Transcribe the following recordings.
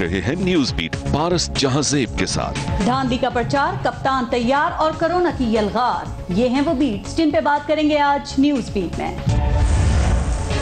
रहे हैं news beat पारस जहांजेब के साथ। धांधली का प्रचार, कप्तान तैयार और कोरोना की यलगार, ये हैं वो बीट्स जिन पे बात करेंगे आज न्यूज बीट में।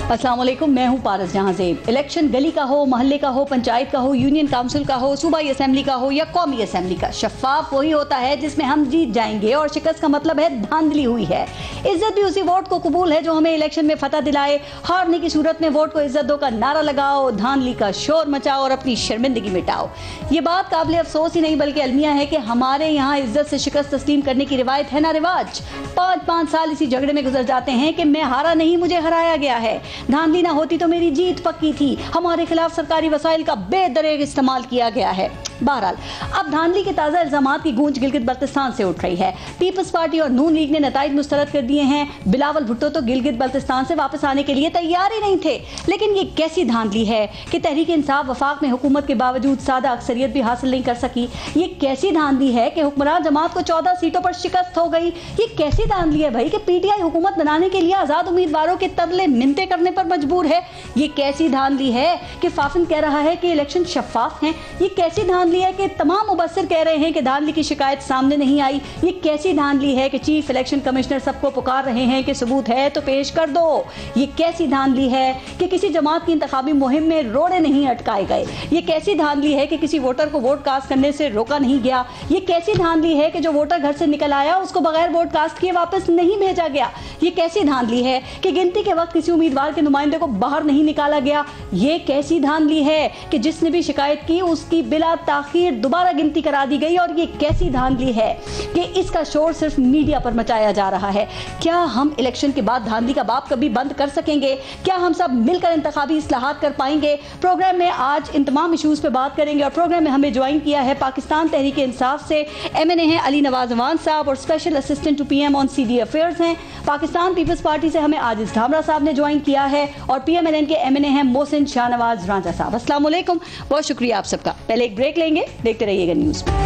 अस्सलाम वालेकुम, मैं हूं पारस जहांजेब। इलेक्शन गली का हो, मोहल्ले का हो, पंचायत का हो, यूनियन काउंसिल का हो, सूबाई असेंबली का हो या कौमी असेंबली का, शफाफ वही होता है जिसमें हम जीत जाएंगे और शिकस्त का मतलब है धांधली हुई है। इज्जत भी उसी वोट को कबूल है जो हमें इलेक्शन में फतह दिलाए। हारने की सूरत में वोट को इज्जत दो का नारा लगाओ, धांधली का शोर मचाओ और अपनी शर्मिंदगी मिटाओ। ये बात काबिल अफसोस ही नहीं बल्कि अलमिया है कि हमारे यहाँ इज्जत से शिकस्त तस्लीम करने की रिवायत है ना रिवाज। 5-5 साल इसी झगड़े में गुजर जाते हैं कि मैं हारा नहीं, मुझे हराया गया है। धांधली ना होती तो मेरी जीत पक्की थी। हमारे खिलाफ सरकारी वसाइल का बेदरेग इस्तेमाल किया गया है। बहरहाल अब धांधली के ताज़ा इल्जामात की गूंज गिलगित बल्तिस्तान से उठ रही है। पीपल्स पार्टी और नून लीग ने नताइज मुस्तरद कर दिए हैं। बिलावल भुट्टो तो गिलगित बल्तिस्तान से वापस आने के लिए तैयार ही नहीं थे। लेकिन ये कैसी धांधली है कि तहरीक इंसाफ वफाक में हुकूमत के बावजूद सादा अक्सरियत भी हासिल नहीं कर सकी। ये कैसी धांधली है कि हुक्मरान जमात को 14 सीटों पर शिकस्त हो गई। ये कैसी धांधली है भाई कि पीटीआई हुकूमत बनाने के लिए आजाद उम्मीदवारों के तरले मिन्नतें करने पर मजबूर है। ये कैसी धांधली है कि फाफिन कह रहा है कि इलेक्शन शफाफ हैं। ये कैसी धांधली है कि तमाम मुबस्सिर कह रहे हैं कि धांधली की शिकायत सामने नहीं आई। ये कैसी धांधली है कि चीफ इलेक्शन कमिश्नर सबको पुकार रहे हैं कि सबूत है तो पेश कर दो। ये कैसी धांधली है कि किसी जमात की इंतखाबी मुहिम में रोड़े नहीं अटकाए गए। ये कैसी धांधली है कि किसी वोटर को वोट कास्ट करने से रोका नहीं गया। ये कैसी धांधली है कि जो वोटर घर से निकल आया उसको बगैर वोट कास्ट किए वापस नहीं भेजा गया। ये कैसी धांधली है कि गिनती के वक्त किसी उम्मीदवार के नुमाइंदे को बाहर नहीं निकाला गया। ये कैसी धांधली है कि जिसने भी शिकायत की उसकी बिला ताखीर दोबारा गिनती करा दी गई। और ये कैसी धांधली है कि इसका शोर सिर्फ मीडिया पर मचाया जा रहा है। क्या हम इलेक्शन के बाद धांधली का बाप कभी बंद कर सकेंगे? क्या हम सब मिलकर इंतखाबी इस्लाहात कर पाएंगे? प्रोग्राम में आज इन तमाम इशूज पे बात करेंगे और प्रोग्राम में हमें ज्वाइन किया है पाकिस्तान तहरीक इंसाफ से MNA हैं अली नवाज अवान साहब और special assistant to PM on CD affairs हैं। पाकिस्तान पीपल्स पार्टी से हमें आजिज ढामरा साहब ने ज्वाइन किया है और PMLN के MNA हैं मोहसिन शाहनवाज रांझा साहब। अस्सलाम वालेकुम, बहुत शुक्रिया आप सबका। पहले एक ब्रेक लेंगे, देखते रहिएगा न्यूज़ में।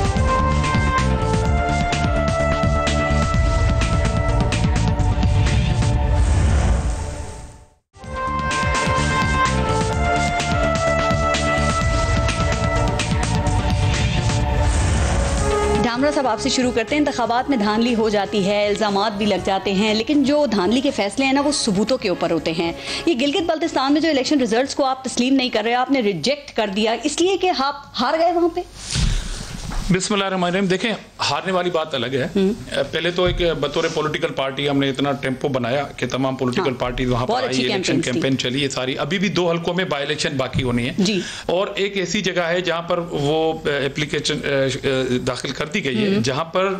ढामरा साहब आपसे शुरू करते हैं। इंतखाबात में धांधली हो जाती है, इल्जामात भी लग जाते हैं, लेकिन जो धांधली के फैसले हैं ना वो सबूतों के ऊपर होते हैं। ये गिलगित बल्तिस्तान में जो इलेक्शन रिजल्ट्स को आप तस्लीम नहीं कर रहे, आपने रिजेक्ट कर दिया इसलिए कि आप हार गए वहां पे। बिस्मिल्लाहिर्रहमानिर्रहीम। देखें, हारने वाली बात अलग है। पहले तो एक बतौर पॉलिटिकल पार्टी हमने इतना टेम्पो बनाया कि तमाम पॉलिटिकल पार्टी वहां पर आई, इलेक्शन कैंपेन चली है सारी। अभी भी 2 हल्कों में बाई इलेक्शन बाकी होनी है जी। और एक ऐसी जगह है जहां पर वो एप्लीकेशन दाखिल कर दी गई है जहां पर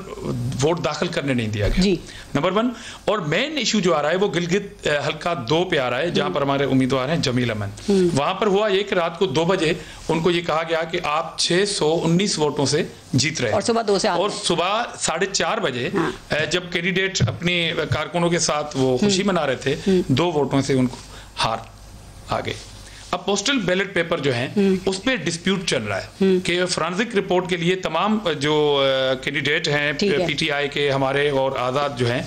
वोट दाखिल करने नहीं दिया गया, नंबर 1। और मेन इशू जो आ रहा है वो गिलगित हल्का 2 पे आ रहा है जहां पर हमारे उम्मीदवार हैं जमील अमन। वहां पर हुआ एक रात को 2 बजे उनको ये कहा गया कि आप 619 वोटों से जीत रहे हैं और सुबह 2 से और सुबह 4:30 बजे जब कैंडिडेट अपने कारकुनों के साथ वो खुशी मना रहे थे 2 वोटों से उनको हार आ गए। अब पोस्टल बैलेट पेपर जो है उसमें डिस्प्यूट चल रहा है कि फॉरेंसिक रिपोर्ट के लिए तमाम जो कैंडिडेट हैं PTI के हमारे और आज़ाद जो हैं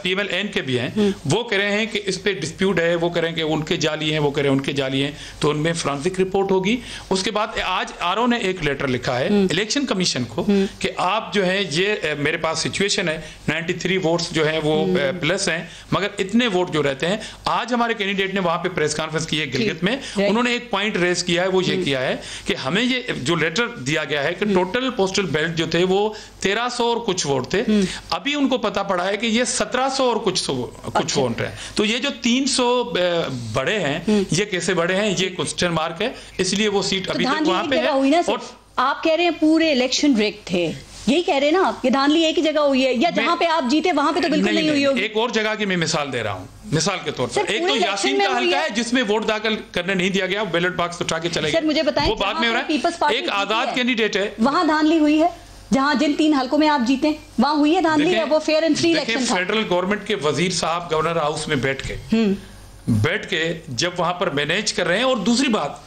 PMLN के भी हैं, वो कह रहे हैं कि इस पे डिस्प्यूट है, वो कह रहे हैं कि उनके जाली हैं, वो कह रहे हैं उनके जाली हैं, तो उनमें फॉरेंसिक रिपोर्ट होगी। उसके बाद आज RO ने एक लेटर लिखा है इलेक्शन कमीशन को कि आप जो है ये मेरे पास सिचुएशन है 93 वोट्स जो है वो प्लस हैं मगर इतने वोट जो रहते हैं। आज हमारे कैंडिडेट ने वहां पे प्रेस कॉन्फ्रेंस की है गिलगित में, उन्होंने एक पॉइंट रेज किया है, वो ये किया है कि हमें ये जो लेटर दिया गया है कि टोटल पोस्टल बैलेट जो थे वो 1300 और कुछ वोट थे। अभी उनको पता पड़ा है कि ये 1700 और कुछ वोट है। तो ये जो 300 बड़े हैं ये कैसे बड़े हैं, ये क्वेश्चन मार्क है। इसलिए वो सीट अभी तक वहां पे है। और आप कह रहे हैं पूरे इलेक्शन रिग थे, यही कह रहे हैं ना आप? ये धांधली एक ही जगह हुई है या जहां पे आप जीते वहां पे तो बिल्कुल नहीं हुई होगी? एक और जगह की मैं मिसाल दे रहा हूं, मिसाल के तौर पर एक तो यासीन का हल्का है जिसमें वोट दाखिल करने नहीं दिया गया, बैलेट बॉक्स उठा के चले गए। सर मुझे बताएं, वो बाद में हो रहा है। एक आजाद कैंडिडेट है, वहां धांधली हुई है जहां जिन 3 हल्कों में आप जीते वहां हुई है धांधली है? वो फेयर एंड फ्री इलेक्शन था। फेडरल गवर्नमेंट के वजीर साहब गवर्नर हाउस में बैठ के जब वहां पर मैनेज कर रहे हैं। और दूसरी बात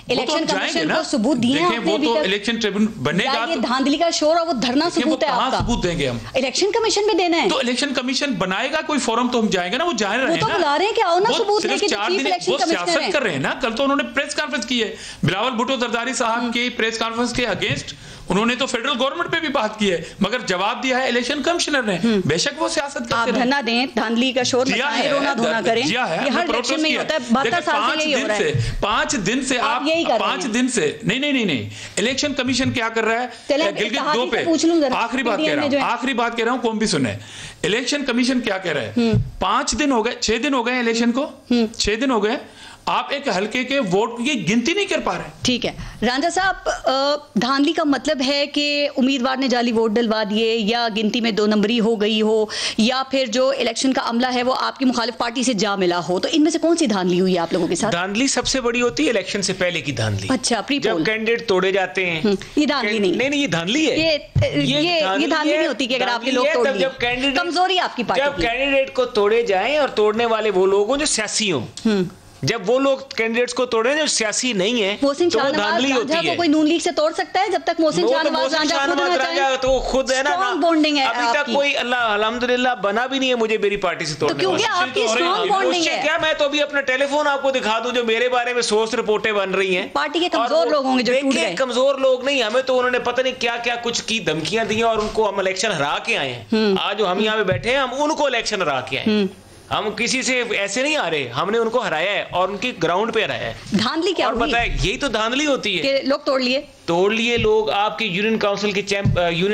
इलेक्शन जाएंगे कमीशन ना, को सबूत दिए हैं देखें आपने वो अभी तो तक? इलेक्शन ट्रिब्यूनल बनेगा ये तो धांधली का शोर और वो धरना देखिए, वो सबूत है कहाँ आपका। सबूत देंगे हम? इलेक्शन कमीशन में देना है तो इलेक्शन कमीशन बनाएगा कोई फोरम तो हम जाएंगे ना, वो जा रहे वो हैं तो ना। बुला रहे हैं कि आओ ना वो सबूत सिर्फ लेके, जो 4 चीफ दिन इलेक्शन वो कमिश्नर सियासत हैं। कर रहे हैं ना। कल तो उन्होंने प्रेस कॉन्फ्रेंस की है, बिलावल भुट्टो जरदारी साहब की प्रेस कॉन्फ्रेंस के अगेंस्ट उन्होंने तो फेडरल गवर्नमेंट पे भी बात की है, मगर जवाब दिया है इलेक्शन कमिश्नर ने। बेशक वो सियासत आप करते रहे। धरना दें, धांधली का शोर मचाएं, रोना धोना करें, दिया है, ये हर हमने इलेक्शन में ही protest होता है। किया। 72 साल से यही हो रहा है। 5 दिन से आप यही कर रहे हैं। 5 दिन से नहीं, इलेक्शन कमीशन क्या कर रहा है? चलें, गिलगित इत्तेहादी 2 से पे पूछ लूं जरा, आखिरी बात PDM में जो है। कह रहा हूं, कौन भी सुने। इलेक्शन कमीशन क्या कह रहा है? 5 दिन हो गए, 6 दिन हो गए इलेक्शन को, 6 दिन हो गए, आप एक हल्के के वोट की गिनती नहीं कर पा रहे। ठीक है रांझा साहब, धांधली का मतलब है कि उम्मीदवार ने जाली वोट डलवा दिए, या गिनती में 2 नंबरी हो गई हो, या फिर जो इलेक्शन का अमला है वो आपकी मुखालिफ पार्टी से जा मिला हो, तो इनमें से कौन सी धांधली हुई है आप लोगों के साथ? धांधली सबसे बड़ी होती है इलेक्शन से पहले की धांधली। अच्छा, प्री जब पोल। कैंडिडेट तोड़े जाते हैं, ये धांधली नहीं, ये धांधली है। ये धांधली नहीं होती कि अगर आपके लोग तोड़ लिए, कमजोरी आपकी पार्टी जब की। कैंडिडेट को तोड़े जाएं, और तोड़ने वाले वो लोग हों जो सियासी हों। जब वो लोग कैंडिडेट्स को तोड़े जो सियासी नहीं है, मोहसिन तो वो शाहनवाज धांधली होती रांझा है। को कोई नून लीग से तोड़ सकता है? जब तक मोहसिन शाहनवाज रांझा खुद ना चाहे, तो वो खुद है ना, स्ट्रॉन्ग बॉन्डिंग है अभी तक आपकी। कोई अल्हम्दुलिल्लाह बना भी नहीं है मुझे मेरी पार्टी से तोड़ने क्योंकि वाला। आपकी स्ट्रॉन्ग बॉन्डिंग है। क्या मैं तो अभी अपना टेलीफोन आपको दिखा दूं जो मेरे बारे में सोर्स रिपोर्टें बन रही हैं। पार्टी के कमजोर लोग होंगे जो टूट गए। कमजोर लोग नहीं, हमें तो उन्होंने पता नहीं क्या क्या कुछ की धमकियां दी और उनको हम इलेक्शन हरा के आए हैं। आज जो हम यहाँ पे बैठे हैं, हम उनको इलेक्शन हरा के आए हैं। हम किसी से ऐसे नहीं आ रहे, हमने उनको हराया है और उनकी ग्राउंड पे हराया है। धांधली क्या और हुई? पता है, यही तो धांधली होती है कि लोग तोड़ लिए लोग आपके यूनियन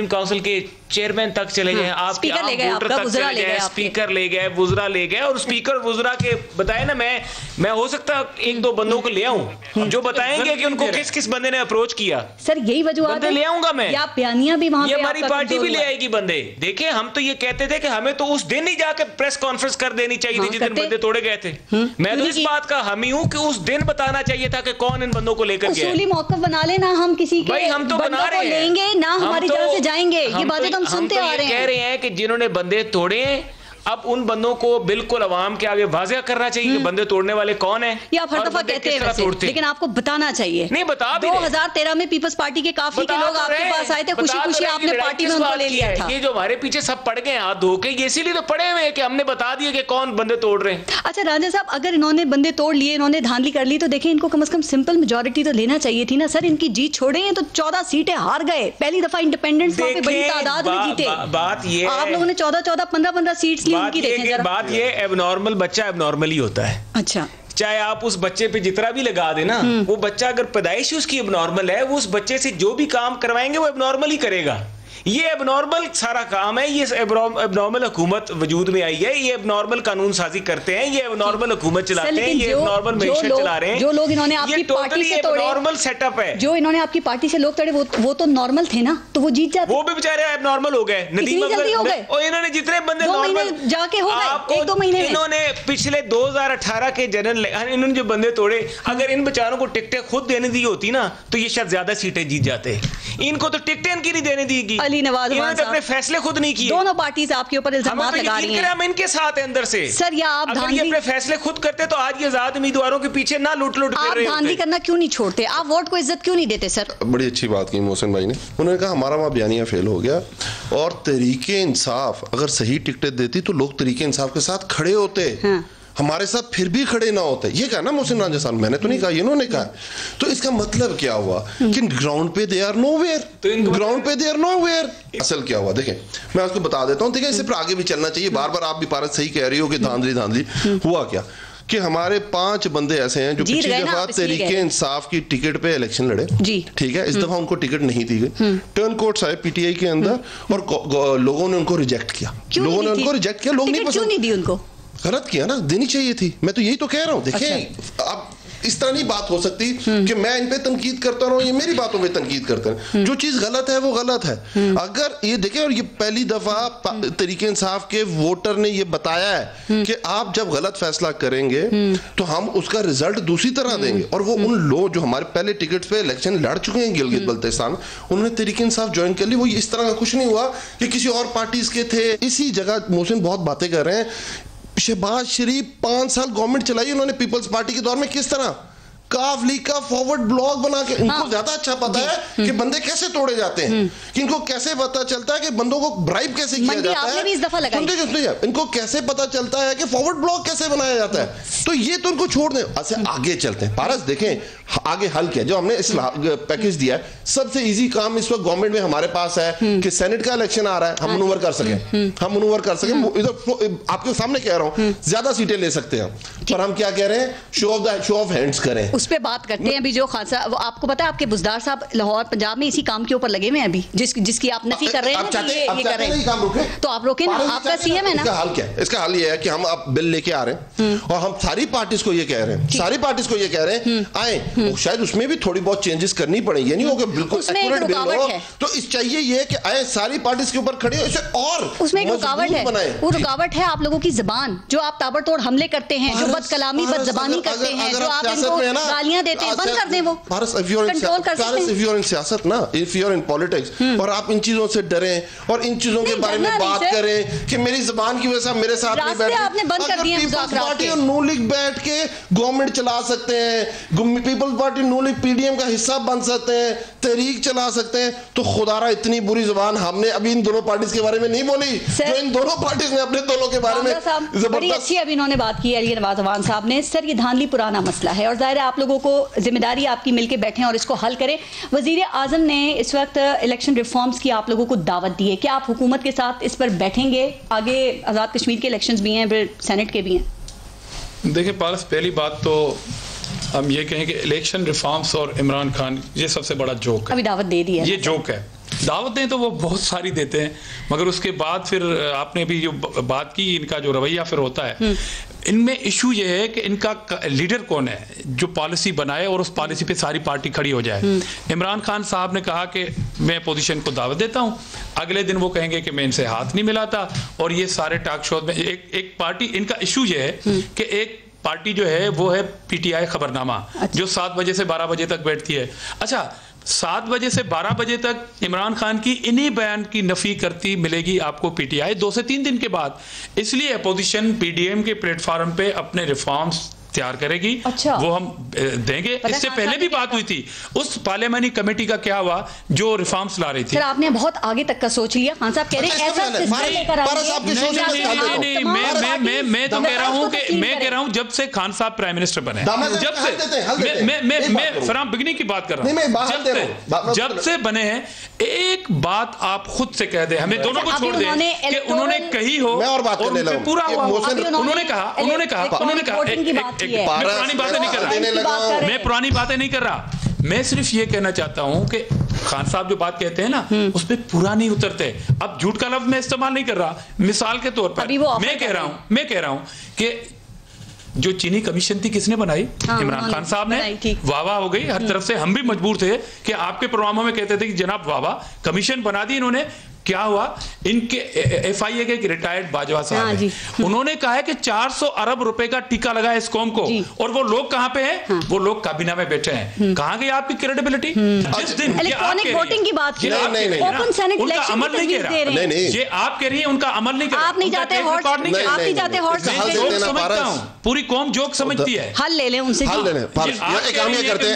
काउंसिल के चेयरमैन तक चले गए, आपके स्पीकर ले गए, वोटर आपका तक वुज़रा चले ले गए, गए, स्पीकर ले गए, वुज़रा ले गए। और स्पीकर वुज़रा के बताए ना, मैं हो सकता 1-2 बंदों को ले आऊं जो बताएंगे कि उनको किस किस बंदे ने अप्रोच किया। सर यही वजह बंदे ले आऊंगा मैं, या बयानिया भी वहां ये पे हमारी आपका पार्टी कमजोर भी ले हुआ है। आएगी बंदे। देखिए, हम तो ये कहते थे कि हमें तो उस दिन ही जाकर प्रेस कॉन्फ्रेंस कर देनी चाहिए थी जिस दिन बंदे तोड़े गए थे। मैं तो इस बात का हामी हूं कि उस दिन बताना चाहिए था कि कौन इन बंदों को लेकर गया। उसूली मौक़िफ़ बना लेना, हम किसी के भाई हम तो बना रहे हैं, लेंगे ना, हमारी जान से जाएंगे। ये बातें तो हम सुनते आ रहे हैं। कह रहे हैं कि जिन्होंने बंदे तोड़े, अब उन बंदों को बिल्कुल अवाम के आगे वाज़ेह करना चाहिए कि बंदे तोड़ने वाले कौन है। ये आप हर दफा कहते हैं वैसे, लेकिन आपको बताना चाहिए। नहीं, बता भी 2013 में पीपल्स पार्टी के काफी के लोग आपके पास आए थे, खुशी आपने पार्टी में उनको ले लिया था। ये जो हमारे पीछे सब पड़ गए हाथ धो के, ये इसीलिए तो पड़े हुए हैं कि हमने बता दिया कि कौन बंदे तोड़ रहे हैं। अच्छा रांझा साहब, अगर इन्होंने बंदे तोड़ लिए, इन्होंने धांधली कर ली, तो देखिए इनको कम से कम सिंपल मेजोरिटी तो लेना चाहिए थी ना सर। इनकी जीत छोड़े हैं तो 14 सीटें हार गए। पहली दफा इंडिपेंडेंट्स वहां पे बड़ी तादाद में जीते। बात ये, आप लोगों ने 14, 15 सीट्स ली उनकी। देखें बात ये, एबनॉर्मल बच्चा एबनॉर्मल ही होता है। अच्छा, चाहे आप उस बच्चे पे जितना भी लगा देना, वो बच्चा अगर पैदाइश उसकी एबनॉर्मल है, वो उस बच्चे से जो भी काम करवाएंगे वो एबनॉर्मल ही करेगा। ये एबनॉर्मल सारा काम है। ये एबनॉर्मल हुकूमत वजूद में आई है, ये एबनॉर्मल कानून साजी करते हैं, ये एबनॉर्मल हुकूमत चलाते हैं, ये एबनॉर्मल मैशत चला रहे हैं। जो लोग इन्होंने आपकी पार्टी से तोड़े, एबनॉर्मल सेटअप है। जो इन्होंने आपकी पार्टी से लोग तोड़े, वो तो नॉर्मल थे ना, तो वो जीत जाते। वो भी बेचारे एबनॉर्मल हो गए, इतनी जल्दी हो गए। और इन्होंने जितने बंदे 2 महीने जाके हो गए, 1-2 महीने में। इन्होंने पिछले 2018 के जनरल, इन्होंने जो बंदे तोड़े, अगर इन बेचारों को टिकटें खुद देने दी होती ना, तो ये शायद ज्यादा सीटें जीत जाते। इनको तो टिकटें इनकी नहीं देने दी। अली नवाज अपने फैसले खुद नहीं किए। दोनों पार्टीज आपके ऊपर इल्जामात लगा रही हैं। हम इनके साथ हैं अंदर से। सर, या आप अगर ये अपने फैसले खुद करते तो आज ये आजाद उम्मीदवारों के पीछे ना लूट फिर रहे होते। आप धांधली करना क्यों नहीं छोड़ते? आप वोट को इज्जत क्यों नहीं देते? सर, बड़ी अच्छी बात की मोहसिन भाई ने। उन्होंने कहा हमारा वहाँ बयानिया फेल हो गया, और तरीके इंसाफ अगर सही टिकटें देती तो लोग तरीके इंसाफ के साथ खड़े होते। हाँ। हमारे साथ फिर भी खड़े ना होते। ये कहा ना मोहसिन रांझा साहब, मैंने तो नहीं कहा, इन्होंने कहा। तो इसका मतलब क्या हुआ कि ग्राउंड पे दे आर नोवेयर, ग्राउंड पे दे आर नोवेयर। असल क्या हुआ देखें, मैं आपको बता देता हूँ। देखिए, इससे पर आगे भी चलना चाहिए। बार बार आप भी पारस सही कह रही हो कि धांधली हुआ क्या कि हमारे 5 बंदे ऐसे हैं जो पिछली दफा तरीके इंसाफ की टिकट पे इलेक्शन लड़े, ठीक है। इस दफा उनको टिकट नहीं दी गई, टर्न कोर्ट्स आए पीटीआई के अंदर, और लोगों ने उनको रिजेक्ट किया। लोगों ने उनको रिजेक्ट किया, लोग नहीं पसंद। क्यों नहीं दी उनको? गलत किया ना, देनी चाहिए थी। मैं तो यही तो कह रहा हूँ। देखिए, अब इस तरह नहीं बात हो सकती कि मैं इन पे तनकीद करता रहूं, ये मेरी बातों पे तनकीद करते हैं। जो चीज गलत है वो गलत है। अगर ये देखें, और ये पहली दफा तरीके इंसाफ के वोटर ने ये बताया है कि आप जब गलत फैसला करेंगे तो हम उसका रिजल्ट दूसरी तरह देंगे। और वो उन लोग जो हमारे पहले टिकट पे इलेक्शन लड़ चुके हैं गिलगित बल्तिस्तान, उन्होंने तरीके इंसाफ ज्वाइन कर ली। वो इस तरह का कुछ नहीं हुआ कि किसी और पार्टीज के थे। इसी जगह मोहसिन बहुत बातें कर रहे हैं। शहबाज शरीफ 5 साल गवर्नमेंट चलाई उन्होंने पीपल्स पार्टी के दौर में, किस तरह काफ लीग का फॉरवर्ड ब्लॉग बना के, इनको ज्यादा अच्छा पता है कि बंदे कैसे तोड़े जाते हैं, कि इनको कैसे पता चलता है कि बंदों को ब्राइब कैसे किया जाता है, सुनते इनको कैसे पता चलता है कि फॉरवर्ड ब्लॉग कैसे बनाया जाता है। तो ये तो उनको छोड़ दें, अच्छा आगे चलते हैं। पारस देखें आगे हल किया जो हमने इस पैकेज दिया है, सबसे इजी काम इस वक्त गवर्नमेंट में हमारे पास है कि सेनेट का इलेक्शन आ रहा है, हम मनूवर कर सके, इधर आपके सामने कह रहा हूं ज्यादा सीटें ले सकते हैं, पर हम क्या कह रहे हैं, शो ऑफ हैंड्स करें। उस पे बात करते हैं अभी। जो खान साहब, आपको पता है आपके बुजदार साहब लाहौर पंजाब में इसी काम के ऊपर लगे हुए हैं अभी, जिसकी आप नफी कर रहे हैं, ये कर रहे हैं, काम रुके तो आप रोके ना, आपका सीएम है ना। इसका हल क्या है? इसका हल ये है कि हम अब बिल लेके आ रहे हैं और हम सारी पार्टीज को ये कह रहे हैं, आए, शायद उसमें भी थोड़ी बहुत चेंजेस करनी पड़ेगी, नहीं होगा बिल्कुल एक्यूरेट बिल हो, तो इस चाहिए ये कि आए सारी पार्टीज के ऊपर खड़े हो, इसे और उसमें एक रुकावट है, वो रुकावट है आप लोगों की जुबान, जो आप ताबड़तोड़ हमले करते हैं, जो बदकलामी बदजबानी करते हैं, जो आप इनको गालियां देते हैं, बंद कर दें वो, कंट्रोल कर सकते हैं। इफ यू आर इन सियासत ना, if you are in politics और आप इन चीजों से डरें और इन चीजों के बारे में बात करें कि मेरी जुबान की वजह से मेरे साथ नहीं बैठे, आपने बंद कर दिया। पीपल्स पार्टी और नून लीग बैठ के गवर्नमेंट चला सकते हैं, पीपल्स पार्टी नून लीग पीडीएम का हिस्सा बन सकते हैं, तहरीक चला सकते हैं, तो खुदारा इतनी बुरी जुबान हमने अभी इन दोनों पार्टीज के बारे में नहीं बोली जो इन दोनों पार्टीज ने अपने दोनों के बारे में बड़ी अच्छी अभी इन्होंने बात की अली नवाज अवान साहब ने। सर ये धांधली पुराना मसला है और जाहिर है आप लोगों को जिम्मेदारी आपकी मिलके बैठे और इसको हल करें। वजीर आजम ने इस वक्त इलेक्शन रिफॉर्म्स की आप लोगों को दावत दी है, क्या आप हुकूमत के साथ इस पर बैठेंगे? आगे आज़ाद कश्मीर के इलेक्शंस भी हैं, फिर सेनेट के भी हैं। देखिए पारस, पहली बात तो हम ये कहें कि इलेक्शन रिफॉर्म्स और इमरान खान ये सबसे बड़ा जोक है। अभी दावत दे दी है, ये जोक है। दावतें तो वो बहुत सारी देते हैं, मगर उसके बाद फिर आपने भी जो बात की, इनका जो रवैया फिर होता है, इनमें इशू ये है कि इनका लीडर कौन है जो पॉलिसी बनाए और उस पॉलिसी पे सारी पार्टी खड़ी हो जाए। इमरान खान साहब ने कहा कि मैं अपोजिशन को दावत देता हूं, अगले दिन वो कहेंगे कि मैं इनसे हाथ नहीं मिलाता, और ये सारे टॉक शो में एक पार्टी, इनका इशू ये है कि एक पार्टी जो है वो है पीटीआई खबरनामा, जो 7 बजे से 12 बजे तक बैठती है। अच्छा, 7 बजे से 12 बजे तक इमरान खान की इन्हीं बयान की नफी करती मिलेगी आपको पीटीआई 2 से 3 दिन के बाद। इसलिए अपोजिशन पीडीएम के प्लेटफॉर्म पे अपने रिफॉर्म्स तैयार करेगी। अच्छा। वो हम देंगे। इससे पहले भी बात हुई थी, उस पार्लियामेंट कमेटी का क्या हुआ जो रिफॉर्म्स ला रही थी। सर आपने बहुत आगे तक का सोच लिया। खान साहब कह रहे हैं ऐसा मैं तो कह रहा हूं कि मैं कह रहा हूं जब से खान साहब प्राइम मिनिस्टर बने, जब से मैं फराम बिगनी की बात कर रहा हूं, जब से बने हैं, एक बात आप खुद से कह दे, हमें दोनों को छोड़ दें कि उन्होंने कही हो और पूरा हुआ। उन्होंने कहा मैं पुरानी बातें नहीं कर रहा, मैं पुरानी बातें नहीं कर रहा, मैं सिर्फ ये कहना चाहता हूं कि खान साहब जो बात कहते हैं ना, उस पर पूरा नहीं उतरते। अब झूठ का लफ्ज मैं इस्तेमाल नहीं कर रहा, मिसाल के तौर पर मैं कह रहा हूं कि जो चीनी कमीशन थी किसने बनाई? इमरान खान साहब ने। वाह वाह हो गई हर तरफ से। हम भी मजबूर थे कि आपके प्रोग्रामों में कहते थे कि जनाब वाह वाह, कमीशन बना दी इन्होंने। क्या हुआ? इनके एफआईए के रिटायर्ड बाजवा साहब हैं, उन्होंने कहा है कि 400 अरब रुपए का टीका लगा इस कौम को, और वो लोग कहां पे हैं? वो लोग काबीना में बैठे हैं। कहां गई आपकी क्रेडिबिलिटी? जिस दिन इलेक्ट्रॉनिक वोटिंग की बात की, ओपन सेनेट उनका अमल नहीं कह रहा, ये आप कह रही है उनका अमल नहीं कर रहा। आप नहीं जाते हॉर्स, आप नहीं जाते हॉर्स, समझता हूं पूरी कौम जोक समझती है। हल ले लें उनसे,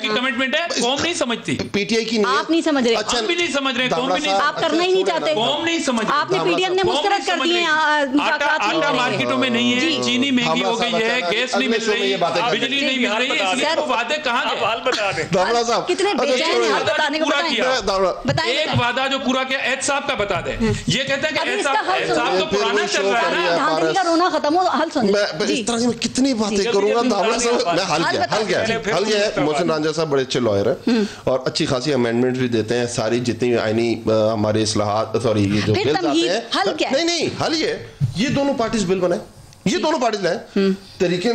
कमिटमेंट है, कौम नहीं समझती। पीटीआई की आप नहीं समझ रहे, हम भी नहीं समझ रहे, कौम भी नहीं, आप करना ही नहीं चाहते, कौम नहीं समझ। आपने पीडीएम ने मुस्तरद कर दिए। आटा मार्केटों में नहीं है, चीनी महंगी हो गई है, गैस नहीं मिल रही, बिजली नहीं मिल रही, इसलिए वो वादे कहां गए? कितने बेचैन हैं बताने को, बताइए। एक वादा जो पूरा किया एच साहब का बता दे। ये कहते हैं कि एच साहब तो पुराना चल रहा है ना, धांधली का रोना खत्म हो, हल सुन। मैं इस तरह की मैं कितनी बातें करूंगा, मैं हल गया। मोहसिन रांझा साहब बड़े अच्छे लॉयर हैं और अच्छी खासी अमेंडमेंट भी देते हैं, सारी जितनी आईनी हमारे इस्लाहात, सॉरी ये जो बिल आते हैं, नहीं हल ये दोनों पार्टीज बिल बनाए, ये दोनों पार्टीज लाए, तरीके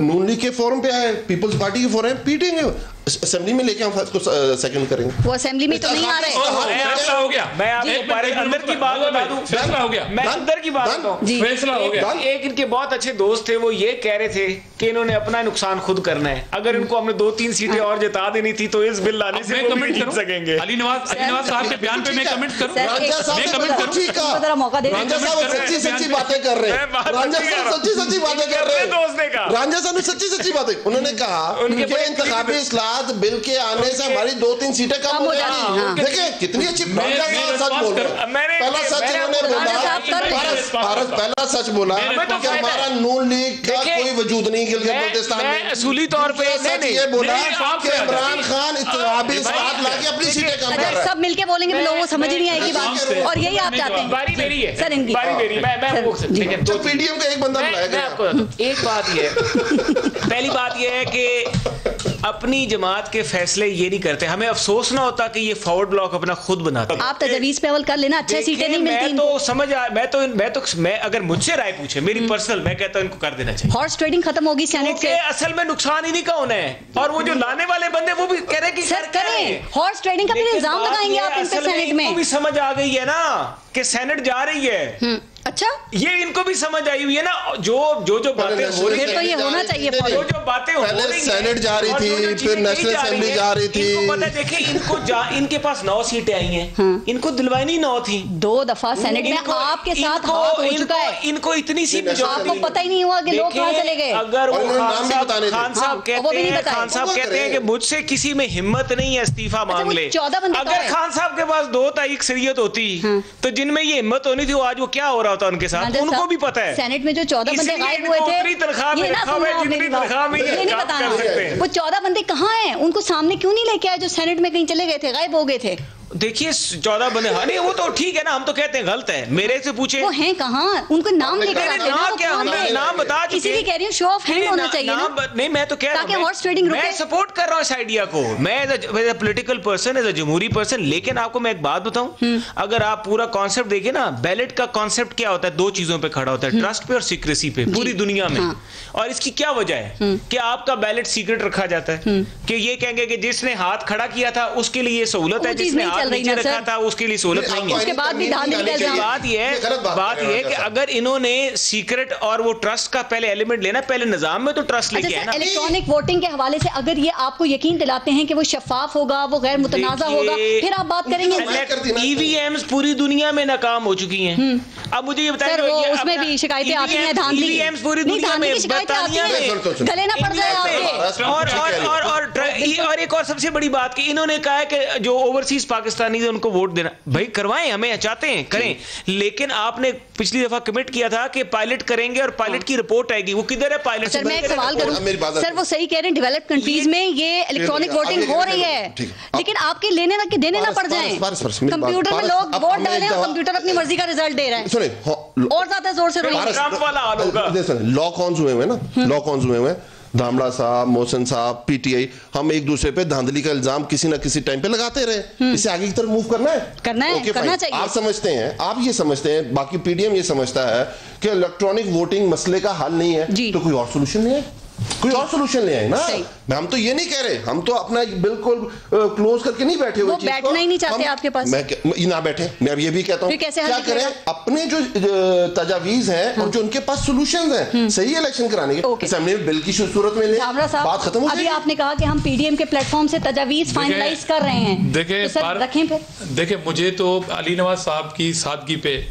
नून लीग के फोरम पे आए, पीपल्स पार्टी के फोरम, पीटेंगे असेंबली में लेके हम उसको सेकंड करेंगे। वो असेंबली में तो नहीं आ रहे। फैसला हो गया। मैं आपको अंदर की बात बता दूं। फैसला हो गया। मैं अंदर की बात बताऊं। फैसला हो गया। एक इनके बहुत अच्छे दोस्त थे, वो ये कह रहे थे कि इन्होंने अपना नुकसान खुद करना है। अगर इनको हमने 2-3 सीटें और जिता देनी थी तो इस बिल लाने से वो जीत सकेंगे। अली नवाज साहब के बयान पे मैं कमेंट करूं। रांझा साहब मौका दे सच्ची बातें कर रहे हैं। रांझा साहब सच्ची बातें कर रहे हैं। रांझा साहब ने सच्ची बातें, उन्होंने कहा कि इंतखाबी इस्लाहत बिल के आने से हमारी 2-3 सीटें कम हो जाएंगी। देखिए कितनी अच्छी सच बोल रहे हैं। पहला सच इन्होंने बोला, पहला सच बोला कि हमारा नून लीग का कोई वजूद नहीं गिलगित बल्तिस्तान में। असूली तौर पे ये बोला कि इमरान खान इंतखाबी इस्लाहत लाके अपनी सीटें कम कर रहा है। सब मिलके बोलेंगे लोगों को समझ ही नहीं आएगी बात, और यही आप चाहते हैं। बारी मेरी है सर, इनकी बारी मेरी। मैं तो पीडीएम का एक बंदा बुलाएगा। एक बात ये है, पहली बात ये है कि अपनी जमात के फैसले ये नहीं करते। हमें अफसोस ना होता कि ये फॉरवर्ड ब्लॉक अपना खुद बनाते। आप तजवीज़ पे अमल कर लेना, अच्छे सीटें नहीं मिलती। मैं अगर मुझसे राय पूछे मेरी पर्सनल, मैं कहता हूं इनको कर देना चाहिए। हॉर्स ट्रेडिंग खत्म होगी सेनेट से। असल में नुकसान इन्हीं का होना है, और वो जो लाने वाले बंदे वो भी कह रहे हैं कि सर करें हॉर्स ट्रेडिंग का, फिर इल्जाम लगाएंगे आप इन पे सेनेट में। भी समझ आ गई है ना कि सेनेट जा रही है। अच्छा, ये इनको भी समझ आई हुई है ना। जो बातें हो रही है तो ये होना चाहिए। जो बातें हो रही है, सेनेट जा रही थी, फिर नेशनल असेंबली जा रही थी। इनको पता है, देखिए इनके पास 9 सीटें आई हैं, इनको दिलवाई नहीं 9 थी। 2 दफा सेनेट में आपके साथ हाथ हो चुका है। इनको इतनी सी आपको पता ही नहीं हुआ कि लोग कहाँ चले गए। अगर खान साहब कहते हैं कि मुझसे किसी में हिम्मत नहीं है इस्तीफा मांग ले। 14 बंदे अगर खान साहब के पास 2 तारीख शरीयत होती तो जिनमें ये हिम्मत होनी थी, वो आज वो क्या हो रहा होता उनके साथ, उनको भी पता है। सेनेट में जो 14 बंदे गायब हुए थे, ये नहीं बताना वो 14 बंदे कहाँ हैं, उनको सामने क्यों नहीं लेके आए जो सेनेट में कहीं चले गए थे, गायब हो गए थे। देखिए 14 बंदे, हाँ नहीं वो तो ठीक है ना, हम तो कहते हैं गलत है। मेरे से पूछे वो हैं कहाँ, उनको नाम लेकर आते हैं। नाम क्या, हमने नाम बता चुके। इसीलिए कह रही हूँ शो ऑफ हैंड होना चाहिए ना। नहीं मैं तो कह रहा हूँ, हॉर्स ट्रेडिंग रुके। मैं सपोर्ट कर रहा हूँ इस आइडिया को, मैं as a political person, as a जमहूरी पर्सन। लेकिन आपको मैं एक बात बताऊं, अगर आप पूरा कॉन्सेप्ट देखिए ना, बैलेट का कॉन्सेप्ट क्या होता है, 2 चीजों पे खड़ा होता है, ट्रस्ट पे और सीक्रेसी पे, पूरी दुनिया में। और इसकी क्या वजह है कि आपका बैलेट सीक्रेट रखा जाता है, कि ये कहेंगे कि जिसने हाथ खड़ा किया था उसके लिए सहूलत है, जिसने हाथ नीचे रखा था उसके लिए सहूलत नहीं है। उसके बाद भी बात यह है कि अगर इन्होंने सीक्रेट और वो ट्रस्ट का पहले एलिमेंट लेना, पहले निजाम में तो ट्रस्ट लेके आए ना। इलेक्ट्रॉनिक वोटिंग के हवाले से अगर ये आपको यकीन दिलाते हैं कि वो शफाफ होगा, वो गैर मुतनाज़ा होगा, फिर आप बात करेंगे। ईवीएम्स पूरी दुनिया में नाकाम हो चुकी हैं। अब मुझे ये बताइए, उसमें भी शिकायतें आती हैं, धांधली ईवीएम्स पूरी दुनिया में शिकायतें आती हैं, गले ना पड़ जाए आपके। और एक और सबसे बड़ी बात कि इन्होंने कहा है कि जो ओवरसीज पाकिस्तानी है उनको वोट देना, भाई करवाएं, हमें चाहते हैं करें, लेकिन आपने पिछली दफा कमिट किया था कि पायलट करेंगे और पायलट की रिपोर्ट आएगी, वो किधर है पायलट? सर मैं एक सवाल करूं, सर वो सही कह रहे हैं, डेवलप्ड कंट्रीज में ये इलेक्ट्रॉनिक वोटिंग हो रही है, लेकिन आपके लेने ना कि देने ना पड़ जाए। कंप्यूटर में लोग वोट डालें और कंप्यूटर अपनी मर्जी का रिजल्ट दे रहा है, और ज्यादा जोर से लॉ कॉन्स हुए हैं ना, लॉ कॉन्स हुए हैं, धामड़ा साहब, मोहसिन साहब, पीटीआई, हम एक दूसरे पे धांधली का इल्जाम किसी ना किसी टाइम पे लगाते रहे। इसे आगे की तरफ मूव करना है, करना चाहिए। आप समझते हैं, आप ये समझते हैं, बाकी पीडीएम ये समझता है कि इलेक्ट्रॉनिक वोटिंग मसले का हल नहीं है, तो कोई और सोल्यूशन नहीं है, कोई और सोल्यूशन ले आए ना। हम तो ये नहीं कह रहे, हम तो अपना बिल्कुल क्लोज करके नहीं बैठे हुए, वो बैठना ही नहीं चाहते आपके पास। मैं ना बैठे, मैं अब ये भी कहता हूँ क्या करें, अपने जो तजावीज हैं और जो उनके पास सॉल्यूशंस हैं सही इलेक्शन कराने के, असेंबली में बिल की सूरत में ले, बात खत्म हो जाएगी। अभी आपने कहा कि हम पीडीएम के प्लेटफॉर्म से तजावीज फाइनलाइज कर रहे हैं, देखिए मुझे तो अली नवाज साहब की सादगी पे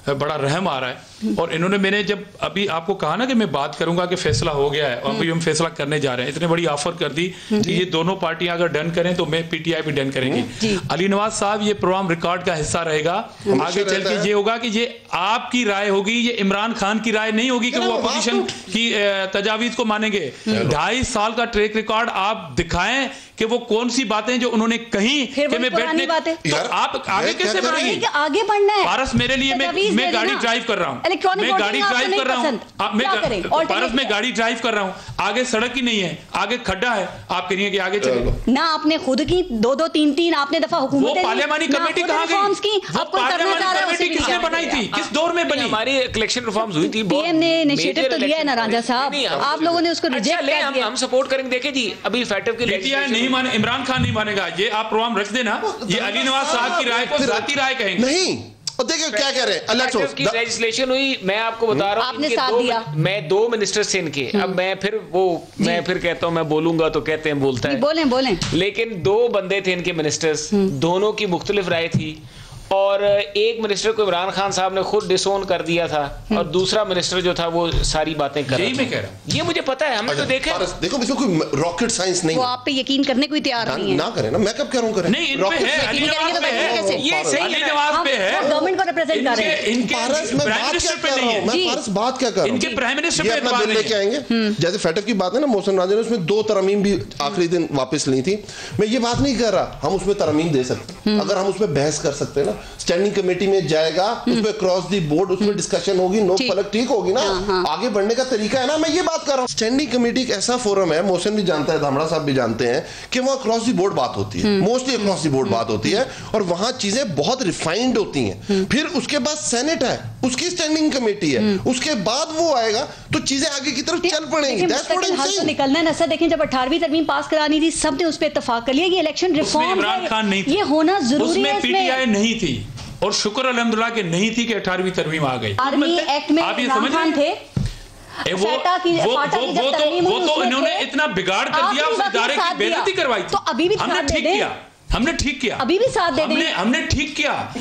बड़ा रहम आ रहा है। और इन्होंने, मैंने जब अभी आपको कहा ना कि मैं बात करूंगा कि फैसला हो गया है और अभी हम फैसला करने जा रहे हैं, इतने बड़ी ऑफर कर दी कि ये दोनों पार्टियां अगर डन करें तो मैं पीटीआई भी डन करेंगी। अली नवाज साहब ये प्रोग्राम रिकॉर्ड का हिस्सा रहेगा, आगे चल के ये होगा कि ये आपकी राय होगी, ये इमरान खान की राय नहीं होगी कि वो अपोजिशन की तजावीज को मानेंगे। 2.5 साल का ट्रैक रिकॉर्ड आप दिखाएं कि वो कौन सी बातें जो उन्होंने कही कि मैं बैठने, तो आप आगे कैसे बढ़ेंगे? आगे बढ़ना है पारस, मेरे लिए मैं गाड़ी ड्राइव कर रहा हूँ, इलेक्ट्रॉनिक मैं गाड़ी ड्राइव कर रहा हूँ, भारत में गाड़ी ड्राइव कर रहा हूँ, आगे सड़क ही नहीं है, आगे खड्डा है, आप कहिए कि आगे चले ना। आपने खुद की 2-2 3-3 आपने दफा हुकूमत, वो पार्लियामानी कमेटी कहाँ गई? वो पार्लियामानी कमेटी किसने बनाई थी, किस दौर में बनी? हमारी इलेक्शन रिफॉर्म्स हुई थी, पीएम ने इनिशिएटिव तो लिया है ना रांझा साहब, आप लोगों ने उसको रिजेक्ट कर दिया। हम सपोर्ट करेंगे। देखें जी, अभी फैटफ की पीटीआई नहीं माने, इमरान खान नहीं मानेगा, ये आप प्रोग्राम रख देना, ये अली नवाज साहब की राय को जाती राय कहेंगे नहीं। और देखिए क्या कह रहे हैं, लेजिस्लेशन हुई, मैं आपको बता रहा हूँ, आपने साथ दिया। मैं 2 मिनिस्टर्स थे इनके, अब मैं फिर कहता हूँ, मैं बोलूंगा तो कहते हैं बोलता है, बोलें, लेकिन 2 बंदे थे इनके मिनिस्टर्स, दोनों की मुख्तलिफ राय थी, और एक मिनिस्टर को इमरान खान साहब ने खुद डिसोन कर दिया था, और दूसरा मिनिस्टर जो था वो सारी बातें कर रहा था। मैं कह रहा हूं, ये मुझे पता है, हमने तो देखा। देखो इसमें कोई रॉकेट साइंस नहीं, वो आप पे यकीन करने को ही तैयार नहीं है। ना करें ना, मैं कब कह रहा हूं करें, नहीं इन पे है, अली नवाज पे है, ये सही अली नवाज पे है, गवर्नमेंट को रिप्रेजेंट कर रहे हैं। इनके प्राइम मिनिस्टर पे नहीं है, मैं पारस बात क्या कर रहा हूं, इनके प्राइम मिनिस्टर ये पे अपना बिल लेके आएंगे। जैसे फैटफ की बात है ना, मोहसिन राजा ने उसमें 2 तरमीम भी आखिरी दिन वापस ली थी। मैं ये बात नहीं कर रहा, हम उसमें तरमीम दे सकते, अगर हम उसमें बहस कर सकते हैं ना, स्टैंडिंग कमेटी में जाएगा, उसमें क्रॉस दी बोर्ड, उसमें डिस्कशन होगी, नोक पलक ठीक होगी ना, आगे बढ़ने का तरीका है ना। मैं ये बात कर रहा हूँ, स्टैंडिंग कमेटी एक ऐसा फोरम है, मोहसिन भी जानता है, धामड़ा साहब भी जानते हैं, कि वहाँ क्रॉस दी बोर्ड बात होती है, मोस्टली क्रॉस दी बोर्ड बात होती है, और वहाँ चीजें बहुत रिफाइंड होती हैं। फिर उसके बाद सेनेट है, उसकी स्टैंडिंग कमेटी है, उसके बाद वो आएगा, तो चीजें आगे की तरफ चल पड़ेंगी। तो निकलना है ना सर। देखें, जब 18वीं तरमीम पास करानी थी, सबने उस पर इत्तेफाक कर लिया, ये इलेक्शन रिफॉर्म इमरान खान नहीं, ये होना जरूरी है, पीटीआई नहीं थी, और शुक्र अल्हम्दुलिल्लाह के नहीं थी कि 18वीं तरमीम आ गई। आर्मी एक्ट में आप ये समझ रहे थे, वो तो इन्होंने इतना बिगाड़ कर दिया, उस इदारे की बेइज्जती करवाई, तो अभी भी हमने ठीक किया, हमने ठीक किया, अभी भी साथ दे देंगे, हमने ठीक किया।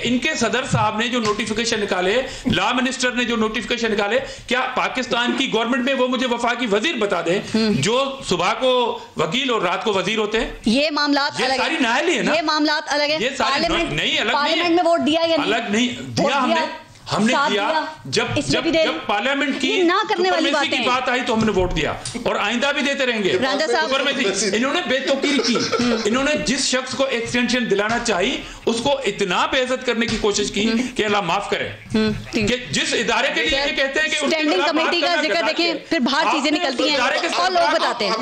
इनके सदर साहब ने जो नोटिफिकेशन निकाले, लॉ मिनिस्टर ने जो नोटिफिकेशन निकाले, क्या पाकिस्तान की गवर्नमेंट में वो मुझे वफाकी वजीर बता दे, जो सुबह को वकील और रात को वजीर होते हैं। ये मामला सारी नाहली है ना, ये मामला अलग है, ये सारी नहीं अलग, पार्लियामेंट में वोट दिया या अलग नहीं दिया, हमने दिया, जब पार्लियामेंट की ना करने वाली की बात आई तो हमने वोट दिया, और आइंदा भी देते रहेंगे। इन्होंने बेतौकीर की, इन्होंने जिस शख्स को एक्सटेंशन दिलाना चाहिए उसको इतना बेइज्जत करने की कोशिश की कि अल्लाह माफ करे, कि जिस इदारे के लिए ये कहते हैं कि स्टैंडिंग कमेटी का जिक्र देखें, फिर बाहर चीजें निकलती हैं और लोग बताते हैं।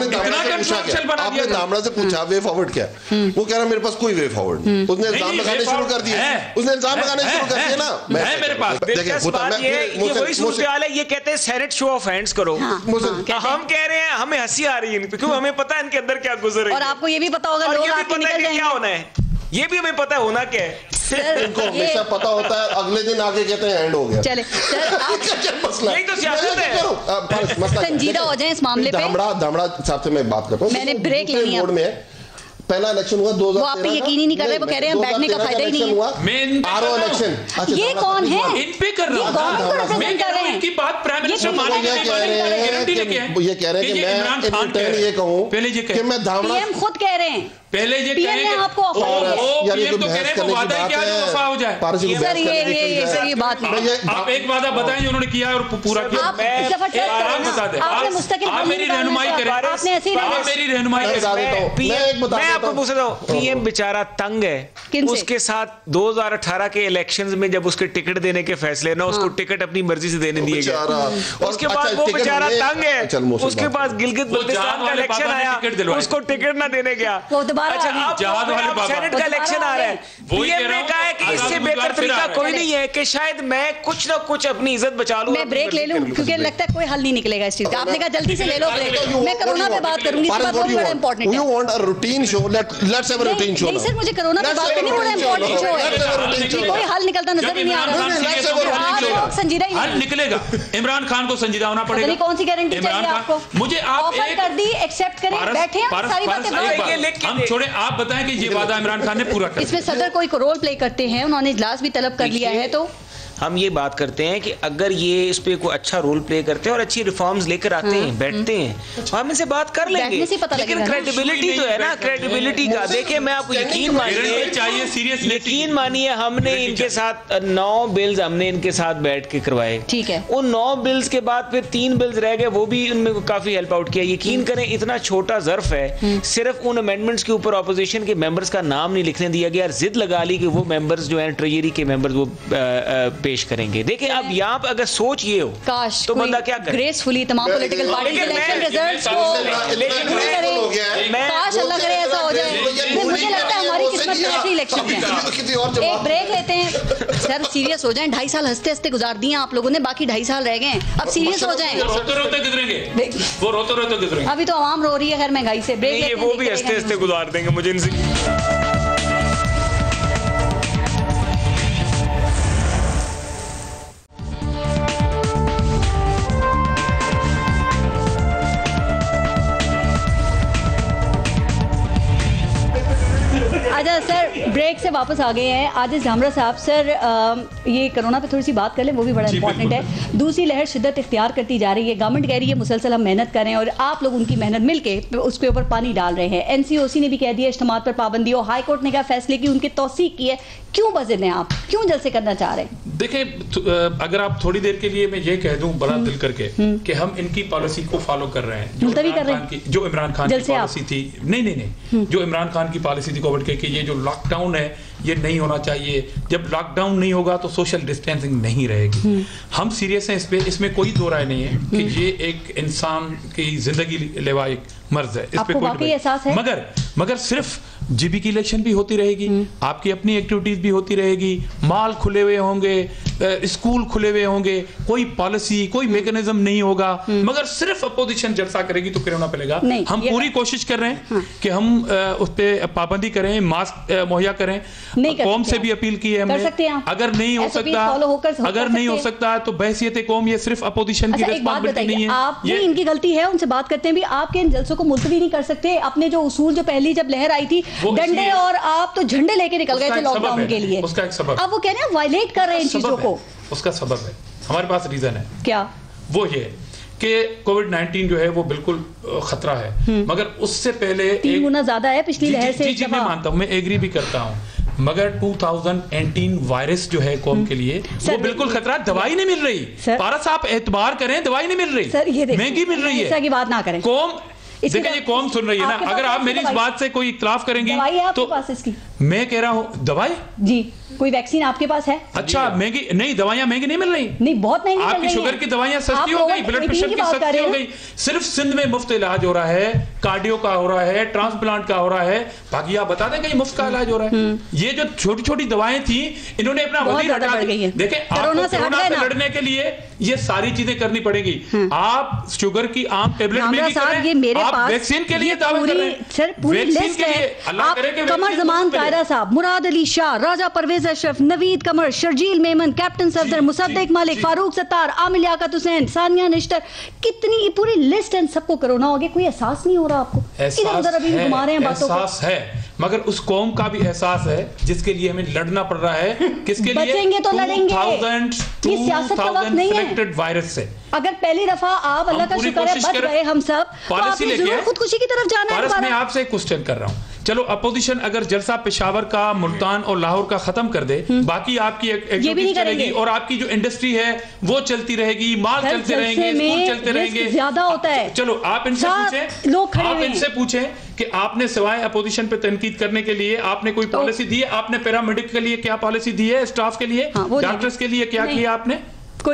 आपने दामड़ा से पूछा वे फॉरवर्ड क्या, वो कह रहा मेरे पास कोई वे फॉरवर्ड, उसने इल्जाम लगाने शुरू कर दिए, उसने इल्जाम लगाने शुरू कर दिए ना। मेरे पास ये वही सूरत-ए-हाल है, ये कहते हैं सेनेट शो ऑफ हैंड्स करो, हम कह रहे हैं हमें हंसी आ रही है, क्योंकि हमें पता है इनके अंदर क्या गुजर रही है, और आपको ये भी पता होगा लोग आपके निकल जाएंगे, क्या होना है, ये भी हमें पता है होना क्या है। इनको हमेशा पता होता है, अगले दिन आगे कहते हैं एंड हो गया। चले सर, यही तो सियासत है, संजीदा हो जाए इस मामले पे। दामड़ा साहब से मैं बात करता हूँ, मैंने ब्रेक लेनी है। पहला इलेक्शन हुआ 2013, वो आप पे यकीन ही नहीं कर रहे, वो कह रहे हैं बैठने का फायदा ही नहीं है। आरओ इलेक्शन, ये कौन है, इन पे कर रहा है, मैं कह रहा हूं इनकी बात प्राइम मिनिस्टर माने ये कह रहे हैं कि मैं ये कहूं पहले ये कि मैं धामड़ा, पीएम खुद कह रहे हैं, पहले ये कहें कि आपको ऑफर यार ये तो बहस करने की बात है, सर ये बात नहीं, आप एक वादा बताएं जो उन्होंने किया और पूरा किया, आप मुस्तकिल मेरी रहनुमाई करें, आपने ऐसी मेरी रहनुमाई मैं आपको पूछ रहा हूँ, पीएम बेचारा तंग है, उसके साथ 2018 के इलेक्शंस में जब उसके टिकट देने के फैसले ना, उसको टिकट अपनी मर्जी से देने दिए गए, उसके बाद वो बेचारा तंग है, उसके पास गिलगित बल्तिस्तान का इलेक्शन आया, उसको टिकट ना देने गया, सेनेट का इलेक्शन आ रहा है, पीएम ने कहा है कि इससे बेहतर तरीका कोई नहीं है कि शायद मैं कुछ ना कुछ अपनी इज्जत बचा लूं। मैं ब्रेक ले लूं क्योंकि लगता है कोई हल नहीं निकलेगा इस चीज का। आपने कहा जल्दी से ले लो ब्रेक, मैं कोरोना पे बात करूंगी, बात बहुत बड़ा इंपॉर्टेंट है। You want a routine show, let's have a routine show. नहीं सर, मुझे कोरोना पे बात करनी बड़ा इंपॉर्टेंट शो है, कोई हल निकलता नजर ही नहीं आ रहा, संजीदा ही हल निकलेगा। इमरान खान को संजीदा होना पड़ेगा। कौन सी गारंटी चाहिए आपको? मुझे आप ऑफर कर दी, एक्सेप्ट करें, बैठे सारी बातें हम छोड़े, आप बताएं कि ये वादा इमरान खान ने पूरा कर, इसमें सदर कोई रोल प्ले करते हैं, उन्होंने इजलास भी तलब कर लिया है, तो हम ये बात करते हैं कि अगर ये इस पे कोई अच्छा रोल प्ले करते हैं और अच्छी रिफॉर्म्स लेकर आते हैं, बैठते हैं, तो हम इनसे बात कर लेंगे, लेकिन क्रेडिबिलिटी तो है ना, क्रेडिबिलिटी का देखिए, मैं आपको यकीन मानिए हमने इनके साथ 9 बिल्स हमने इनके साथ बैठ के करवाए, ठीक है, उन 9 बिल्स के बाद फिर 3 बिल्स रह गए, वो भी उनमें काफी हेल्प आउट किया। यकीन करें इतना छोटा ज़र्फ है, सिर्फ उन अमेंडमेंट्स के ऊपर ऑपोजिशन के मेंबर्स का नाम नहीं लिखने दिया गया, जिद लगा ली कि वो मेंबर्स जो हैं ट्रेजरी के मेंबर्स वो पेश करेंगे। देखिए अब यहाँ पर अगर सोच ये हो काश तो बंदा क्या करे, ग्रेसफुली तमाम पॉलिटिकल पार्टीज इलेक्शन रिजल्ट्स को काश अल्लाह करे ऐसा हो जाए। मुझे लगता है हमारी किस्मत में ऐसे इलेक्शन है। एक ब्रेक लेते हैं सर, सीरियस हो जाएं। 2.5 साल हंसते हंसते गुजार दिए आप लोगों ने, बाकी 2.5 साल रह गए, अब सीरियस हो जाएं। वो रोते गुजरेंगे। अभी तो आवाम रो रही है खैर महंगाई से। ब्रेक नहीं, वो भी हंसते हंसते गुजार देंगे मुझे इनसे। अच्छा सर, ब्रेक से वापस आ गए हैं। आजिज झामरा साहब, सर ये कोरोना पे थोड़ी सी बात कर लें, वो भी बड़ा इंपॉर्टेंट है। दूसरी लहर शिद्दत इख्तियार करती जा रही है, गवर्नमेंट कह रही है मुसलसल हम मेहनत करें और आप लोग उनकी मेहनत मिलके उसके ऊपर पानी डाल रहे हैं। एनसीओसी ने भी कह दिया इज्तिमात पर पाबंदी हो, हाई कोर्ट ने कहा फैसले की उनकी तौसीक की है। क्यों बज़िद हैं आप, क्यों जलसे करना चाह रहे हैं? देखें, अगर आप थोड़ी देर के लिए मैं ये कह दूं बड़ा दिल करके कि हम इनकी पॉलिसी को फॉलो कर रहे हैं, जो इमरान खान की पॉलिसी थी। नहीं, जो इमरान खान की पॉलिसी थी कोविड के, ये जो लॉकडाउन है ये नहीं होना चाहिए। जब लॉकडाउन नहीं होगा तो सोशल डिस्टेंसिंग नहीं रहेगी। हम सीरियस हैं इस पे, इसमें कोई दो राय नहीं है कि ये एक इंसान की जिंदगी लेवा एक मर्ज है, इस पे कोई एहसास है। मगर सिर्फ जीबी की इलेक्शन भी होती रहेगी, आपकी अपनी एक्टिविटीज भी होती रहेगी, माल खुले हुए होंगे, स्कूल खुले हुए होंगे, कोई पॉलिसी कोई मैकेनिज्म नहीं होगा, मगर सिर्फ अपोजिशन जलसा करेगी तो कोरोना फैलेगा। हम पूरी कोशिश कर रहे हैं कि हम उस पर पाबंदी करें, मास्क मुहैया करें। कौम से भी अपील की है हमने, अगर नहीं हो सकता तो बहसियत कौम ये सिर्फ अपोजिशन की रिस्पांसिबिलिटी नहीं है। आपने इनकी गलती है, उनसे बात करते हैं भी, आपके इन जलसों को मुलतवी नहीं कर सकते। अपने जो उसूल जो पहली जब लहर आई थी डंडे और आप तो झंडे लेके निकल गए थे लॉकडाउन के लिए, उसका एक सबब, अब वो कह रहे हैं वायलेट कर रहे हैं इन चीजों को। उसका सबब है, हमारे पास रीजन है। क्या? वो ये कि कोविड-19 जो है वो बिल्कुल खतरा है, मगर उससे पहले 3 गुना ज्यादा है पिछली लहर से। जी मैं मानता हूँ, मैं एग्री भी करता हूँ, मगर 2018 वायरस जो है कौम के लिए वो बिल्कुल खतरा। दवाई नहीं मिल रही, पारस आप एतबार करें, दवाई नहीं मिल रही, महंगी मिल रही है। ऐसा की बात ना करें। कौम देखिए, ये कौम सुन रही है ना, अगर आप मेरी इस बात से कोई इख्तिलाफ करेंगी तो पास इसकी मैं कह रहा हूँ दवाई जी, कोई वैक्सीन आपके पास है? अच्छा, महंगी नहीं, दवाइयां महंगी नहीं मिल रही, नहीं बहुत महंगी। आपकी शुगर की दवाइयां सस्ती हो गई, ब्लड प्रेशर की सस्ती हो गई। सिर्फ सिंध में मुफ्त इलाज हो रहा है, कार्डियो का हो रहा है, ट्रांसप्लांट का हो रहा है, बाकी आप बता दें कि मुफ्त का इलाज हो रहा है। ये जो छोटी छोटी दवाएं थी इन्होंने अपना वजीर हटा दिया। देखें, कोरोना से लड़ने के लिए ये सारी चीजें करनी पड़ेगी। आप शुगर की आम टेबलेट में भी करें, आप वैक्सीन के लिए दावा कर रहे हैं, सर पूरी लिस्ट है। कमर जमान कायरा साहब, मुराद अली शाह, राजा परवेज अशरफ, नवीद कमर, शर्जील मेमन, कैप्टन सफदर, मुसद्दिक मलिक, फारूक सत्तार, आमिर लियाकत हुसैन, सानिया निश्तर, कितनी पूरी लिस्ट है। सबको कोरोना हो गया, कोई एहसास नहीं हो रहा आपको? इधर अभी घुमा रहे हैं बातों को। एहसास है, मगर उस कौम का भी एहसास है जिसके लिए हमें लड़ना पड़ रहा है। किसके लिए? बचेंगे तो लड़ेंगे, ये सियासत का वक्त नहीं है। वायरस से अगर पहली दफा आप अल्लाह का शुक्र है बच गए हम सब, पॉलिसी लेके खुदकुशी की तरफ जाना है। मैं आपसे क्वेश्चन कर रहा हूँ, चलो अपोजिशन अगर जलसा पेशावर का, मुल्तान और लाहौर का खत्म कर दे, बाकी आपकी एक्टिविटी चलेगी और आपकी जो इंडस्ट्री है वो चलती रहेगी, माल चलते रहेंगे, स्कूल चलते रहेंगे, ज्यादा होता है। चलो आप इनसे पूछें कि आपने सिवाय अपोजिशन पे तनकीद करने के लिए आपने कोई पॉलिसी दी है? आपने पैरामेडिक के लिए क्या पॉलिसी दी है? स्टाफ के लिए, डॉक्टर्स के लिए क्या किया आपने?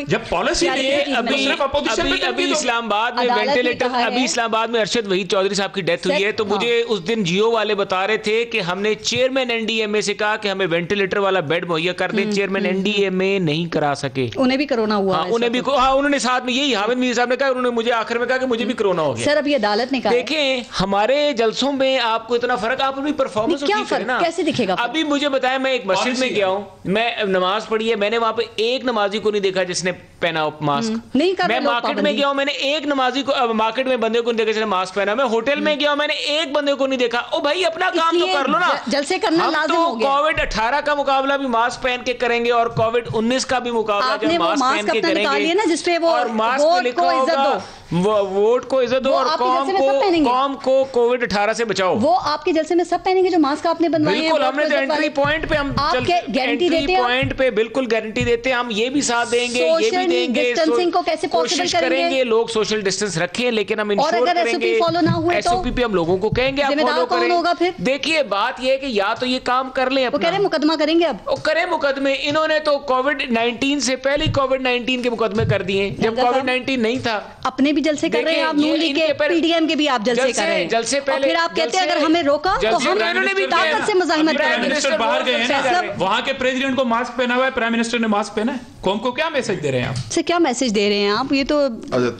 जब पॉलिसी अभी इस्लामाबाद में वेंटिलेटर, अभी इस्लामाबाद में अरशद वहीद चौधरी साहब की डेथ हुई है, तो मुझे उस दिन जियो वाले बता रहे थे कि हमने चेयरमैन एनडीएमए से कहा कि हमें वेंटिलेटर वाला बेड मुहैया कर दें। चेयरमैन एनडीएमए नहीं करा सके, उन्हें भी कोरोना हुआ। उन्हें भी, उन्होंने साथ में यही हामिद मीर साहब ने कहा, उन्होंने मुझे आखिर में कहा कि मुझे भी कोरोना हो गया। सर अभी अदालत ने कहा, देखें हमारे जलसों में आपको इतना फर्क, आप अपनी परफॉर्मेंस कैसे दिखेगा? अभी मुझे बताया, मैं एक मस्जिद में गया हूँ, मैं नमाज पढ़ी है, मैंने वहां पे एक नमाजी को नहीं देखा जिसने पहना मास्क नहीं कर। मैं मार्केट में गया हूं, मैंने एक नमाजी को, मार्केट में बंदे को नहीं देखा जिसने मास्क पहना। मैं होटल में गया हूं, मैंने एक बंदे को नहीं देखा। ओ भाई अपना काम तो कर लो ना, जलसे करना लाजिम हो गया। कोविड-18 का मुकाबला भी मास्क पहन के करेंगे और कोविड-19 का भी मुकाबला जब मास्क पहन के करेंगे ना, जिसपे वो और मास्क पे लिखा होगा वोट को इज्जत दो और कौम को कोविड-18 से बचाओ। वो आपके जलसे में सब पहनेंगे जो मास्क आपने बनवाए हैं। बिल्कुल, हमने तो एंट्री पॉइंट पे हम गारंटी देते हैं, पॉइंट पे बिल्कुल गारंटी देते हैं, हम ये भी साथ देंगे, ये भी देंगे, डिस्टेंसिंग को कैसे पॉसिबल करेंगे, लोग सोशल डिस्टेंस रखें, लेकिन हम इंश्योर करेंगे। एसओपी फॉलो ना हुए तो एसओपी पे हम लोगों को कहेंगे आप फॉलो करें। होगा फिर देखिए बात ये है कि या तो ये काम कर लें, वो कह रहे मुकदमा करेंगे, अब वो करें मुकदमे। इन्होंने तो कोविड-19 से पहले कोविड-19 के मुकदमे कर दिए जब कोविड-19 नहीं था। अपने भी जलसे कर रहे हैं आप, नून लीग के, पीडीएम के भी आप जलसे कर रहे हैं। जलसे पहले फिर आप कहते हैं अगर हमें रोका तो हम इन्होंने भी ताकत से मुजाहिमत करेंगे। बाहर गए हैं, वहां के प्रेसिडेंट को मास्क पहना हुआ है, प्राइम मिनिस्टर ने मास्क पहना है, कौम को क्या मैसेज दे रहे हैं आप? क्या मैसेज दे रहे हैं आप? ये तो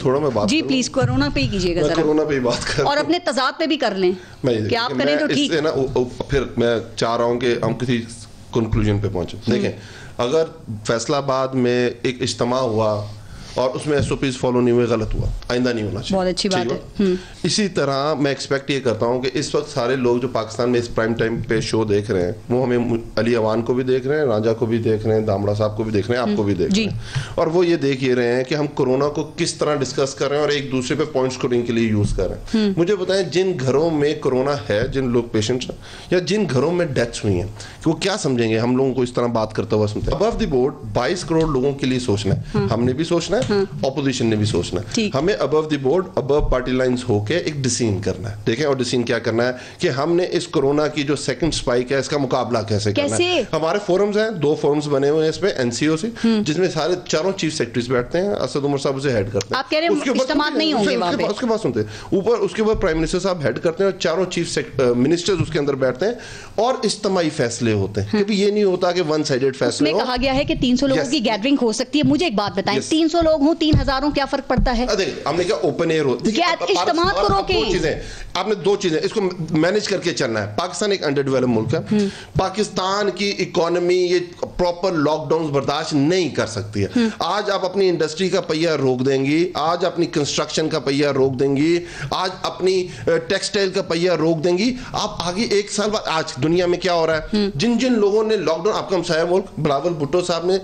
थोड़ा मैं बात जी प्लीज कोरोना पे ही कीजिएगा जरा, कोरोना पे ही बात कर और अपने तजाद पे भी कर लें कि आप करें तो ठीक। फिर मैं चाह रहा हूं कि हम किसी कंक्लूजन पे पहुंचे। देखें, अगर फैसलाबाद में एक इज्तिमा हुआ और उसमें एसओपीज फॉलो नहीं हुए, गलत हुआ, आइंदा नहीं होना चाहिए। बहुत अच्छी बात है। इसी तरह मैं एक्सपेक्ट ये करता हूँ कि इस वक्त सारे लोग जो पाकिस्तान में इस प्राइम टाइम पे शो देख रहे हैं, वो हमें अली अवान को भी देख रहे हैं, राजा को भी देख रहे हैं, दामड़ा साहब को भी देख रहे हैं, आपको भी देख रहे हैं, और वो ये देख ये रहे हैं कि हम कोरोना को किस तरह डिस्कस कर रहे हैं और एक दूसरे पे पॉइंट स्कोरिंग के लिए यूज कर रहे हैं। मुझे बताएं, जिन घरों में कोरोना है, जिन लोग पेशेंट्स हैं या जिन घरों में डेथ्स हुई हैं, वो क्या समझेंगे हम लोगों को इस तरह बात करते हुए सुनते हैं? अबव द बोर्ड 22 करोड़ लोगों के लिए सोचना है, हमने भी सोचना है, ऑपोजिशन ने भी सोचना है। हमें above the board, above party lines होके एक डिसीजन करना है। देखें, और डिसीजन क्या करना है कि हमने इस कोरोना की जो सेकंड स्पाइक है, इसका मुकाबला कैसे करना है। हमारे फोरम्स हैं, 2 फोरम्स बने हुए हैं इस पे एनसीओसी, जिसमें सारे चारों चीफ सेक्रेटरीज बैठते हैं, असद उमर साहब उसे हेड करते हैं। आप कह रहे हैं इस्तेमाल नहीं होंगे वहां पे, उसके बाद सुनते हैं ऊपर, उसके बाद प्राइम मिनिस्टर साहब हेड करते हैं और चारों चीफ मिनिस्टर्स उसके अंदर बैठते हैं और इज्तिमाई फैसले होते हैं। क्योंकि ये नहीं होता कि वन साइडेड फैसले हो। कहा गया है कि 300 लोगों की गैदरिंग हो सकती है। मुझे एक बात बताएं, 300 लोग हों, 3000 हो, क्या फर्क पड़ता है? हमने क्या ओपन एयर हो, आपने 2 चीजें इसको मैनेज करके चलना है। पाकिस्तान एक अंडर डेवलप्ड मुल्क है, पाकिस्तान की इकोनॉमी ये प्रॉपर लॉकडाउन बर्दाश्त नहीं कर सकती है। आज आप अपनी इंडस्ट्री का पहिया रोक देंगी, आज अपनी कंस्ट्रक्शन का पहिया रोक देंगी, आज अपनी टेक्सटाइल का पहिया रोक देंगी, आप आगे 1 साल बाद आज दुनिया में क्या हो रहा है? जिन जिन लोगों ने लॉकडाउन, आपका हमसाया मुल्क बिलावल भुट्टो साहब ने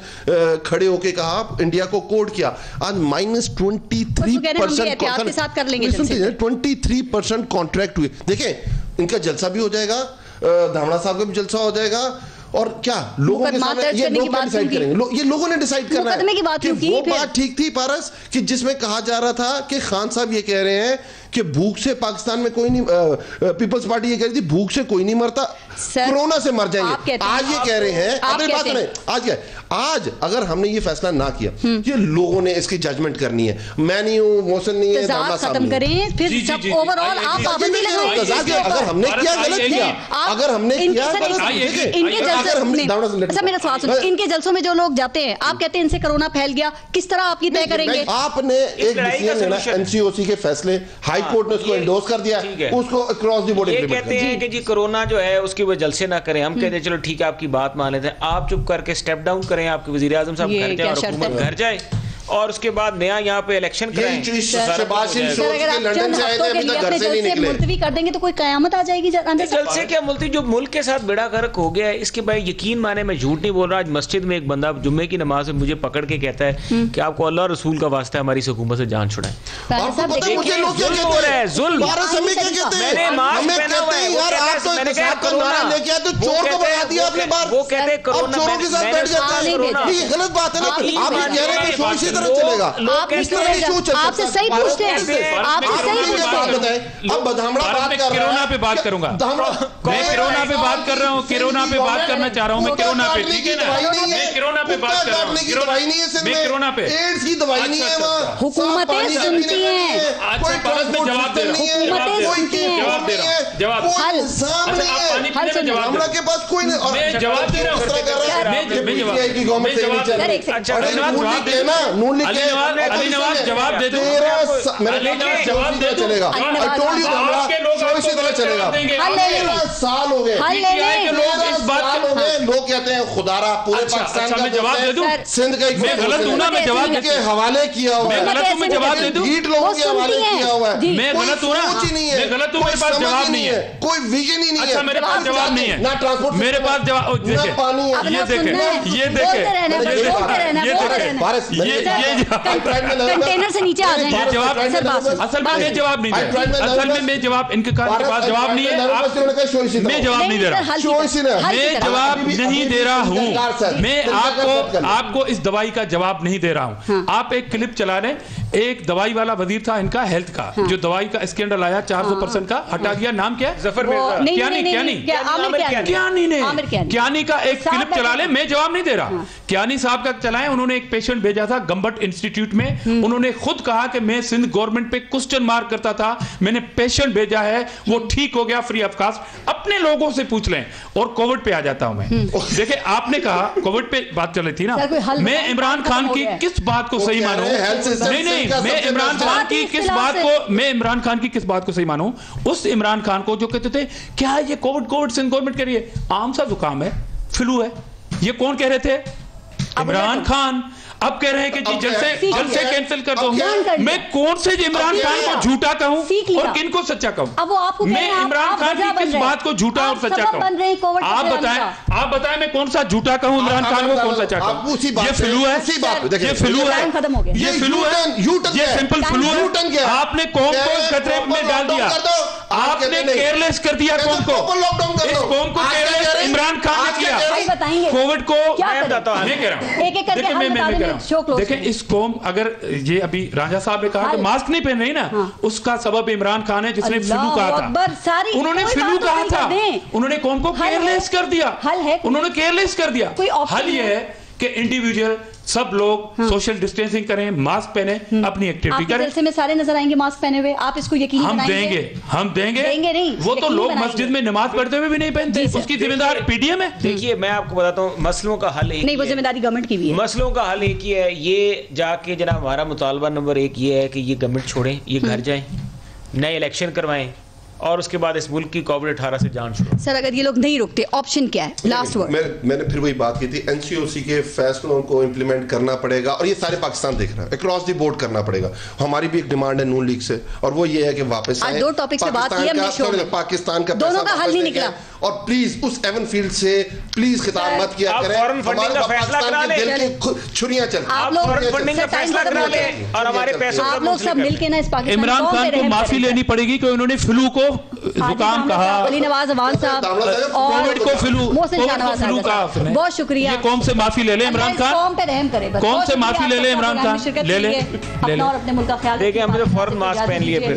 खड़े होकर कहा, इंडिया को कोड किया, आज -23% कॉन्ट्रैक्ट हुए। देखें, इनका जलसा भी हो जाएगा, धामड़ा साहब का भी जलसा हो जाएगा, और क्या लोगों के सामने ये लोग डिसाइड करेंगे, ये लोगों ने डिसाइड करना है कि वो बात ठीक थी पारस, कि जिसमें कहा जा रहा था कि खान साहब ये कह रहे हैं कि भूख से पाकिस्तान में कोई नहीं, पीपल्स पार्टी ये कह रही थी भूख से कोई नहीं मरता, कोरोना से मर जाएंगे। आज ये कह रहे हैं, अपनी बात नहीं, आज क्या, आज अगर हमने ये फैसला ना किया, ये लोगों ने इसकी जजमेंट करनी है। मैं नहीं हूं, मोहसिन नहीं है, दामड़ा साहब खत्म करें, फिर सब ओवरऑल आप पाबंदी लगाएं। अगर हमने किया गलत किया, अगर हमने किया मेरा सवाल सुनो, इनके जलसों में जो लोग जाते हैं, आप कहते हैं इनसे कोरोना फैल गया, किस तरह आपकी तय करेंगे? आपने एक डिसीजन लेना, एनसीओसी के फैसले, हाई कोर्ट ने उसको एंडोर्स कर दिया, उसको क्रॉस द बोर्ड इंप्लीमेंट कहते हैं कि जी कोरोना जो है उसकी वो जलसे ना करें। हम कहते हैं चलो ठीक है, आपकी बात मान लेते हैं, आप चुप करके स्टेप डाउन करें, आपके वज़ीर आज़म साहब घर जाए और हुकूमत घर जाए, और उसके बाद नया यहाँ पे इलेक्शन कराएं। मुलतवी कर देंगे तो कोई कयामत आ जाएगी। जलसे क्या मुलतवी, जो मुल्क के साथ बेड़ा गर्क हो गया है, इसके बाद यकीन माने, मैं झूठ नहीं बोल रहा। आज मस्जिद में एक बंदा जुम्मे की नमाज में मुझे पकड़ के कहता है कि आपको अल्लाह रसूल का वास्ता है, हमारी हुकूमत से जान छुड़ाएं। वो कहते आपसे सही पूछते हैं, आपसे सही पूछते हैं। अब कोरोना पे बात करूंगा, मैं कोरोना पे बात कर रहा हूँ, कोरोना पे बात करना चाह रहा हूँ मैं, कोरोना पे, ठीक है ना, मैं कोरोना पे बात कर रहा हूँ, मैं कोरोना पे, एड्स की दवाई नहीं है वहाँ, हुकूमतें सुनती हैं, जवाब दे रहा हूँ, जवाब दे रहा हूँ, जवाब के पास कोई नहीं, मैं जवाब दे रहा हूँ, जवाब दे दो, जवाब दे दो, चलेगा। इसी तरह चलेगा। 13 साल हो गए, लोग कहते हैं खुदारा पूरे पाकिस्तान का जवाब दे दूं, सिंध का मैं गलत हूं ना, मैं जवाब के हवाले किया हुआ है, मैं गलत हूं, मैं जवाब दे दूं, लोगों के हवाले किया हुआ है, मैं गलत हूं ना, मैं गलत हूं, मेरे पास जवाब नहीं है, कोई विजन ही नहीं है। अच्छा मेरे पास जवाब नहीं है ना ट्रांसपोर्ट, मेरे पास जवाब, ना पानी है। ये देखें, ये कंटेनर से नीचे आ जाए। जवाब असल में मैं जवाब नहीं दे, असल में मैं जवाब, इनके पास जवाब नहीं है, मैं जवाब नहीं दे रहा, मैं जवाब नहीं दे रहा हूँ, मैं आपको इस दवाई का जवाब नहीं दे रहा हूँ। आप एक क्लिप चला रहे, एक दवाई वाला वजीर था इनका हेल्थ का, जो दवाई का स्कैंडल आया 400% का, हटा दिया, नाम क्या है? जफर मिर्जा, क्यानी का एक क्लिप चला ले, मैं जवाब नहीं दे रहा। क्यानी साहब का चलाएं, उन्होंने एक पेशेंट भेजा था गंबट इंस्टीट्यूट में, उन्होंने खुद कहा कि मैं सिंध गवर्नमेंट पे क्वेश्चन मार्क करता था, मैंने पेशेंट भेजा है, वो ठीक हो गया फ्री ऑफ कास्ट। अपने लोगों से पूछ लें। और कोविड पे आ जाता हूं मैं। देखिए आपने कहा कोविड पे बात चल रही थी ना, मैं इमरान खान की किस बात को सही मानूं? नहीं, मैं इमरान खान की किस बात को सही मानूं? उस इमरान खान को जो कहते थे क्या ये कोविड सिंध गवर्नमेंट कह रही है, आम सा जुकाम है, फ्लू है, ये कौन कह रहे थे? इमरान खान। अब कह रहे हैं कि जी जलसे कैंसिल कर दो। मैं कौन से इमरान खान को झूठा कहूं और किन को सच्चा कहूं? मैं इमरान खान की किस बात को झूठा और सच्चा कहूं? आप बताएं मैं कौन सा झूठा कहूं, इमरान खान को कौन सच्चा कहूं? ये फ्लू है, ये फ्लू है, ये फ्लू है, ये सिंपल फ्लू है। आपने कौम को खतरे में डाल दिया, आपने केयरलेस कर दिया कौम को, इस कौम को केयरलेस इमरान खान ने किया। कोविड को मैं कह रहा हूं, देखें इस कौम, अगर ये अभी राजा साहब ने कहा कि मास्क नहीं पहन रही ना, उसका सबब इमरान खान है जिसने फ्लू कहा था, उन्होंने फ्लू कहा था, उन्होंने कौम को केयरलेस कर दिया, उन्होंने केयरलेस कर दिया। हल ये है कि इंडिविजुअल सब लोग सोशल डिस्टेंसिंग करें, मास्क पहने, अपनी एक्टिविटी करें। जलसे में सारे नजर आएंगे मास्क पहने हुए, आप इसको यकीनी बनाएंगे? हम देंगे नहीं, वो तो लोग मस्जिद में नमाज पढ़ते हुए भी नहीं पहनते, उसकी जिम्मेदारी पीडीएम है। देखिए मैं आपको बताता हूँ, मसलों का हल एक नहीं, वो जिम्मेदारी गवर्नमेंट की भी है। मसलों का हल एक ही है, ये जाके जनाब हमारा मुतालबा नंबर 1 ये है कि ये गवर्नमेंट छोड़ें, ये घर जाएं, नए इलेक्शन करवाएं और उसके बाद इस मुल्क की कोविड-18 से जान छुड़ाओ। सर अगर ये लोग नहीं रुकते, ऑप्शन क्या है? Last word. मैंने फिर वही बात की थी, एनसीओसी के फैसलों को इंप्लीमेंट करना पड़ेगा और ये सारे पाकिस्तान देख रहा है, अक्रॉस द बोर्ड करना पड़ेगा। हमारी भी एक डिमांड है नून लीग से, और वो ये है कि वापस आए। 2 टॉपिक्स पे बात की हमने शो में, पाकिस्तान का दोनों का हल नहीं निकला। और प्लीज उस एवन फील्ड से प्लीज खिताब मत किया करें, फंडिंग का फैसला करा लें, दिल की छुरियां चल, आप लोग फंडिंग का फैसला करा लें और हमारे पैसों आप लोग सब मिलके ना इस पाकिस्तान इमरान खान को माफी लेनी पड़ेगी कि उन्होंने फ्लू को जुकाम कहा, अली नवाज अवान साहब और कोविड को फ्लू कहा, बहुत शुक्रिया। ये कौम से माफी ले ले इमरान खान, कौम पे रहम करे, कौम से माफी ले ले इमरान खान, ले ले अपना और अपने मुल्क का ख्याल। देखिए हमने तो फौरन मास्क पहन लिए फिर।